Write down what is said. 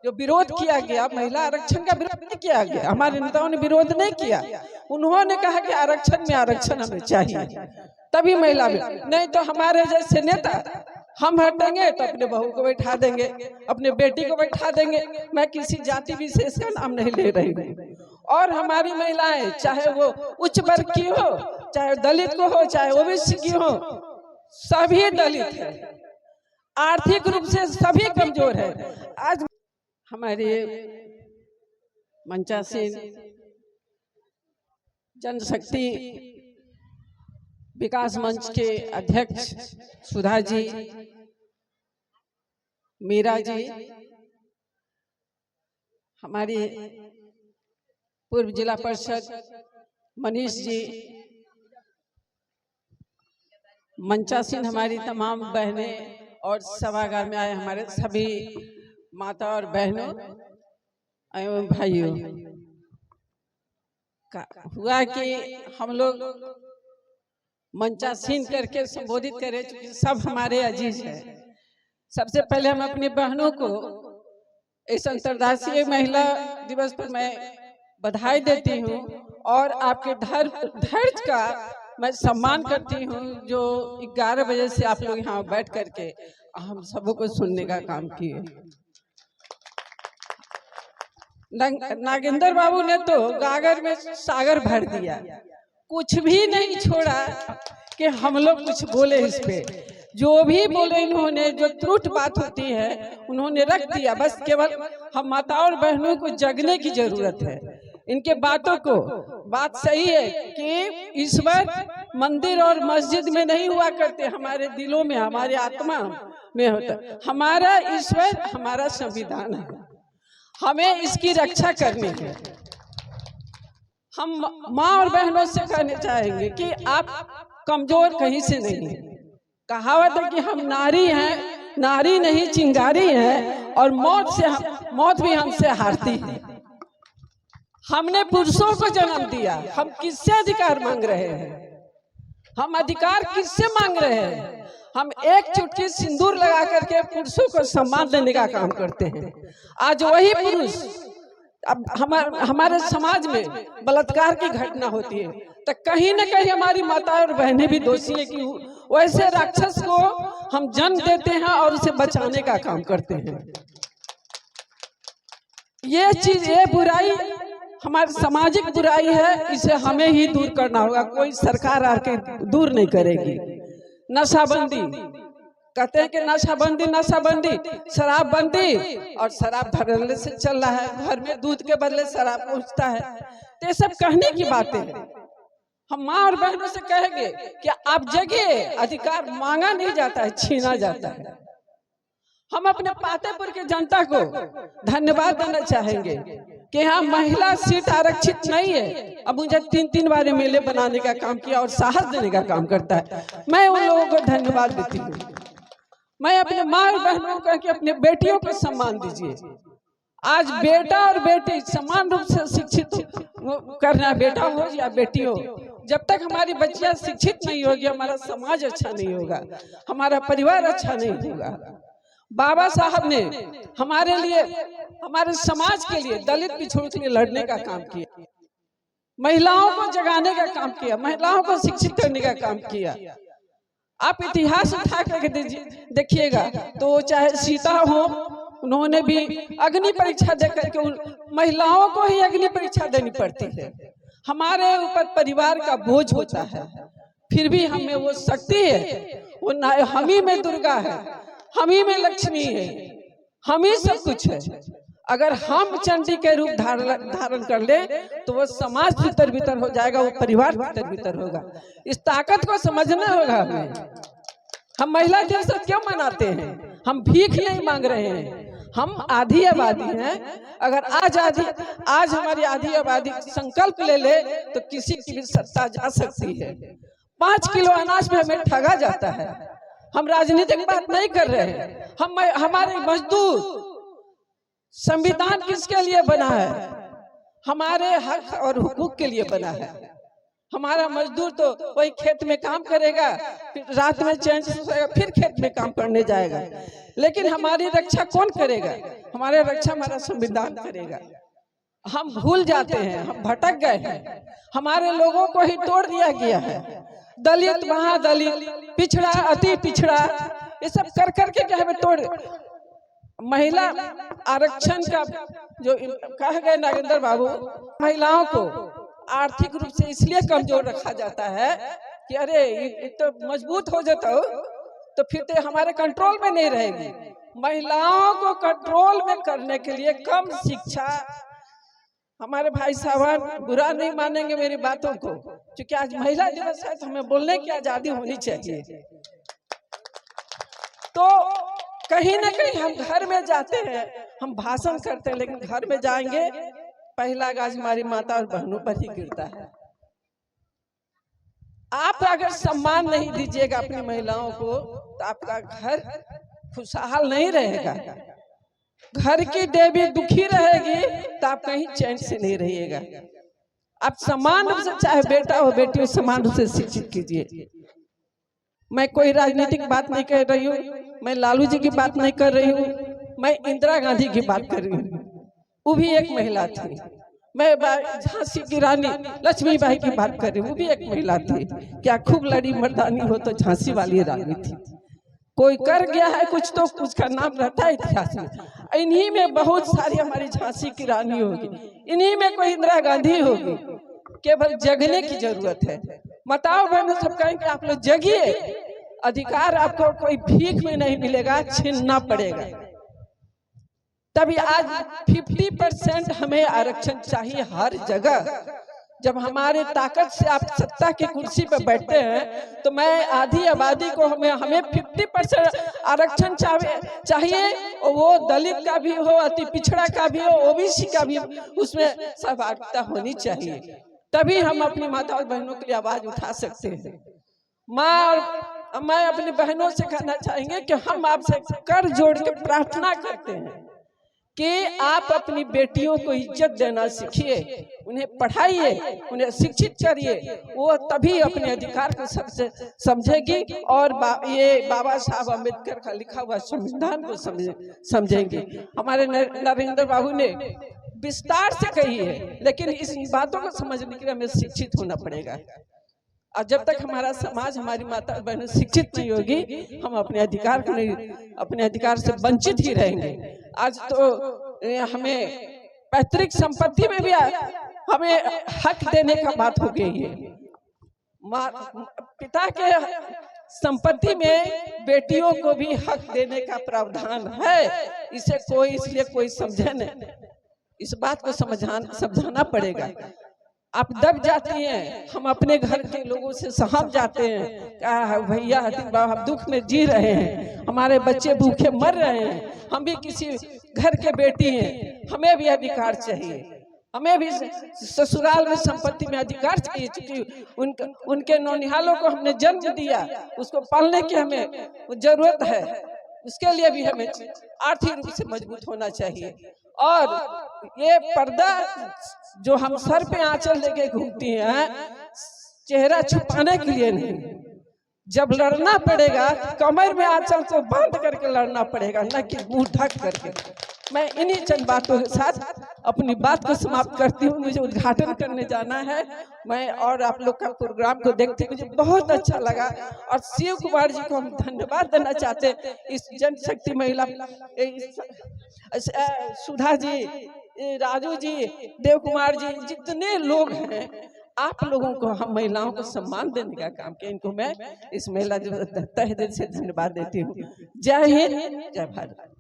जो विरोध किया गया, महिला आरक्षण का विरोध नहीं किया गया, हमारे नेताओं ने विरोध नहीं किया। उन्होंने कहा कि आरक्षण में आरक्षण हमें चाहिए, तभी महिला नहीं तो हमारे जैसे नेता हम हटेंगे तो अपने बहू को बैठा देंगे, अपने बेटी को बैठा देंगे। मैं किसी जाति विशेष का नाम नहीं ले रही हूँ। और हमारी महिलाएं चाहे वो उच्च वर्ग की हो, चाहे दलित को हो, चाहे ओबीसी की हो, सभी दलित है, आर्थिक रूप से सभी कमजोर है। आज हमारे मंचासीन जनशक्ति विकास मंच के अध्यक्ष सुधा जी, मीरा जी, हमारी पूर्व जिला परिषद मनीष जी, मंचासीन हमारी तमाम बहनें और सभागार में आए हमारे सभी माता और बहनों एवं भाइयों, हुआ कि हम लोग मंचासीन करके संबोधित करें, क्योंकि सब हमारे अजीज हैं। सबसे पहले हम अपनी बहनों को इस अंतर्राष्ट्रीय महिला दिवस पर मैं बधाई देती हूँ और आपके धैर्य का मैं सम्मान करती हूँ, जो 11 बजे से आप लोग यहाँ बैठ करके हम सबों को सुनने का काम किए। नागेंद्र बाबू ने तो गागर में सागर भर दिया, कुछ भी नहीं छोड़ा कि हम लोग कुछ बोले इस पे। जो भी बोले इन्होंने, जो त्रुट बात होती है उन्होंने रख दिया। बस केवल हम माताओं और बहनों को जगने की जरूरत है। इनके बातों को, बात सही है कि ईश्वर मंदिर और मस्जिद में नहीं हुआ करते, हमारे दिलों में, हमारे आत्मा में होता। हमारा ईश्वर हमारा संविधान है, हमें इसकी रक्षा करनी है। हम माँ और बहनों से कहना चाहेंगे कि आप कमजोर कहीं से नहीं है। कहावत है कि हम नारी हैं, नारी नहीं चिंगारी हैं, और मौत भी हमसे हारती है। हमने पुरुषों को जन्म दिया, हम किससे अधिकार मांग रहे हैं? हम अधिकार किससे मांग रहे हैं? हम एक चुटकी सिंदूर लगा करके पुरुषों को सम्मान देने का काम करते हैं। आज वही पुरुष, अब हमारे समाज में बलात्कार की घटना होती है तो कहीं न कहीं हमारी माता और बहनें भी दोषी है कि वैसे राक्षस को हम जन्म देते हैं और उसे बचाने का काम करते हैं। ये चीज, ये बुराई हमारी सामाजिक बुराई है, इसे हमें ही दूर करना होगा। कोई सरकार आके दूर नहीं करेगी। नशाबंदी कहते हैं कि नशाबंदी, नशाबंदी, शराबबंदी, और शराब भरने से चल रहा है, घर में दूध के बदले शराब पहुंचता है। तो ये सब कहने की बातें हैं। हम माँ और बहनों से कहेंगे कि आप जगिए, अधिकार मांगा नहीं जाता है, छीना जाता है। हम अपने पातेपुर की जनता को धन्यवाद देना चाहेंगे कि यहाँ महिला सीट आरक्षित नहीं है। अब मुझे 3 बार मेले बनाने का काम किया और साहस देने का काम करता है। मैं उन लोगों को धन्यवाद देती हूँ। मैं अपने माँ और बहनों को कह के अपने बेटियों को सम्मान दीजिए। आज बेटा और बेटी समान रूप से शिक्षित करना, बेटा हो या बेटी हो। जब तक हमारी बच्चियां शिक्षित नहीं होगी, हमारा समाज अच्छा नहीं होगा, हमारा परिवार अच्छा नहीं होगा। बाबा साहब ने हमारे लिए, हमारे समाज के लिए, दलित पिछड़ों के लिए लड़ने का काम किया, महिलाओं को जगाने का काम किया, महिलाओं को शिक्षित करने का काम किया। आप इतिहास उठा करके देखिएगा तो चाहे सीता हो, उन्होंने भी अग्नि परीक्षा दे करके, महिलाओं को ही अग्नि परीक्षा देनी पड़ती है। हमारे ऊपर परिवार का बोझ होता है, फिर भी हमें वो शक्ति है, वो हम ही में दुर्गा है, हम ही में लक्ष्मी है, हम ही सब कुछ है। अगर हम चंडी के रूप धारण कर ले तो वो समाज भीतर भीतर हो जाएगा, वो परिवार भीतर भीतर होगा। इस ताकत को समझना होगा हमें। हम महिला दिवस क्यों मनाते हैं? हम भीख नहीं मांग रहे हैं, हम आधी आबादी हैं। अगर आज हमारी आधी आबादी संकल्प ले ले तो किसी की भी सत्ता जा सकती है। 5 किलो अनाज में हमें ठगा जाता है। हम राजनीतिक बात नहीं कर रहे हैं। हमारे मजदूर, संविधान किसके लिए बना है? हमारे हक और हुकूक के लिए बना है। हमारा मजदूर तो वही खेत में काम करेगा, फिर रात में चैन से सोएगा, फिर खेत में काम करने जाएगा। लेकिन हमारी रक्षा कौन करेगा? हमारे रक्षा हमारा संविधान करेगा। हम भूल जाते हैं, हम भटक गए हैं। हमारे लोगों को ही तोड़ दिया गया है। दलित, महादलित, पिछड़ा, अति पिछड़ा, ये सब कर करके क्या है तोड़। महिला आरक्षण का जो कहा गया नागेंद्र बाबू, महिलाओं को आर्थिक रूप से इसलिए कमजोर रखा जाता है कि अरे ये तो मजबूत हो जाता हो तो फिर तो हमारे कंट्रोल में नहीं रहेगी। महिलाओं को कंट्रोल में करने के लिए कम शिक्षा। हमारे भाई साहब बुरा नहीं मानेंगे मेरी बातों को, क्योंकि आज महिला दिवस है तो हमें बोलने की आजादी होनी चाहिए। तो कहीं ना कहीं हम घर में जाते हैं, हम भाषण करते हैं, लेकिन घर में जाएंगे पहला गाज हमारी माता और बहनों पर ही गिरता है। आप अगर सम्मान नहीं दीजिएगा अपनी महिलाओं को तो आपका घर खुशहाल नहीं रहेगा। घर की देवी दुखी रहेगी तो आप कहीं चैन से नहीं रहिएगा। आप समान रूप से, चाहे बेटा हो बेटी हो, समान रूप से शिक्षित कीजिए। मैं कोई राजनीतिक बात नहीं कर रही हूँ, मैं लालू जी की बात नहीं कर रही हूँ, मैं इंदिरा गांधी की बात कर रही हूँ। वो भी एक महिला थी। मैं झांसी की रानी लक्ष्मीबाई की बात कर रही हूँ, वो भी एक महिला थी। क्या खूब लड़ी मर्दानी हो तो झांसी वाली रानी थी। कोई कर गया है कुछ तो कुछ का नाम रहता है इतिहास में। इन्हीं में बहुत सारी हमारी झांसी की रानी होगी, इन्हीं में कोई इंदिरा गांधी होगी। केवल जगने की जरूरत है। माताओं बहनों सब कहेंगे आप लोग जगिए, अधिकार आपको कोई भीख में नहीं मिलेगा, छीनना पड़ेगा। तभी आज 50% हमें आरक्षण चाहिए हर जगह। जब हमारे ताकत से आप सत्ता की कुर्सी पर बैठते हैं तो मैं आधी आबादी को हमें 50% आरक्षण चाहिए। और वो दलित का भी हो, अति पिछड़ा का भी हो, ओबीसी का भी हो, उसमें सहभागिता होनी चाहिए। तभी हम अपनी माता और बहनों के लिए आवाज उठा सकते हैं। माँ और मैं अपनी बहनों से कहना चाहेंगे कि हम आपसे कर जोड़ के प्रार्थना करते हैं कि आप अपनी बेटियों को इज्जत देना सीखिए, उन्हें पढ़ाइए, उन्हें शिक्षित करिए। वो तभी अपने अधिकार को सबसे समझेगी और ये बाबा साहब अम्बेडकर का लिखा हुआ संविधान को समझेंगे। हमारे नरेंद्र बाबू ने विस्तार से कही है, लेकिन इस बातों को समझने के लिए हमें शिक्षित होना पड़ेगा। और जब तक हमारा समाज, हमारी माता बहन शिक्षित नहीं होगी, हम अपने अधिकार को नहीं, अपने अधिकार से वंचित ही रहेंगे। आज तो हमें पैतृक संपत्ति में भी हमें हक देने का बात हो गई है। पिता के संपत्ति में बेटियों को भी हक देने का प्रावधान है। इसे कोई इसलिए कोई समझे नहीं, इस बात को समझाना पड़ेगा। आप दब जाती हैं, हम अपने घर के लोगों से सहम जाते हैं। क्या भैया हम दुख में जी रहे हैं, हमारे बच्चे भूखे मर रहे हैं, हम भी किसी घर के बेटी हैं, हमें भी अधिकार चाहिए, हमें भी ससुराल में संपत्ति में अधिकार चाहिए। क्योंकि उनके नौनिहालों को हमने जन्म दिया, उसको पालने की हमें जरूरत है। उसके लिए भी हमें आर्थिक रूप से मजबूत होना चाहिए। और ये पर्दा जो हम सर पे आंचल लेके घूमती हैं, चेहरा छुपाने के लिए नहीं। जब लड़ना पड़ेगा कमर में आंचल को बांध करके लड़ना पड़ेगा, न कि मुंह ढक करके। मैं इन्हीं चंद बातों के साथ अपनी बात को समाप्त करती हूँ। मुझे उद्घाटन करने जाना है। मैं और आप लोग का प्रोग्राम को देखते मुझे बहुत अच्छा लगा। और शिव कुमार जी को हम धन्यवाद देना चाहते हैं। इस जनशक्ति महिला सुधा जी, राजू जी, देव कुमार जी, जितने लोग हैं, आप लोगों को, हम महिलाओं को सम्मान देने का काम किया। इनको मैं इस महिला तहे दिल से धन्यवाद देती हूँ। जय हिंद, जय भारत।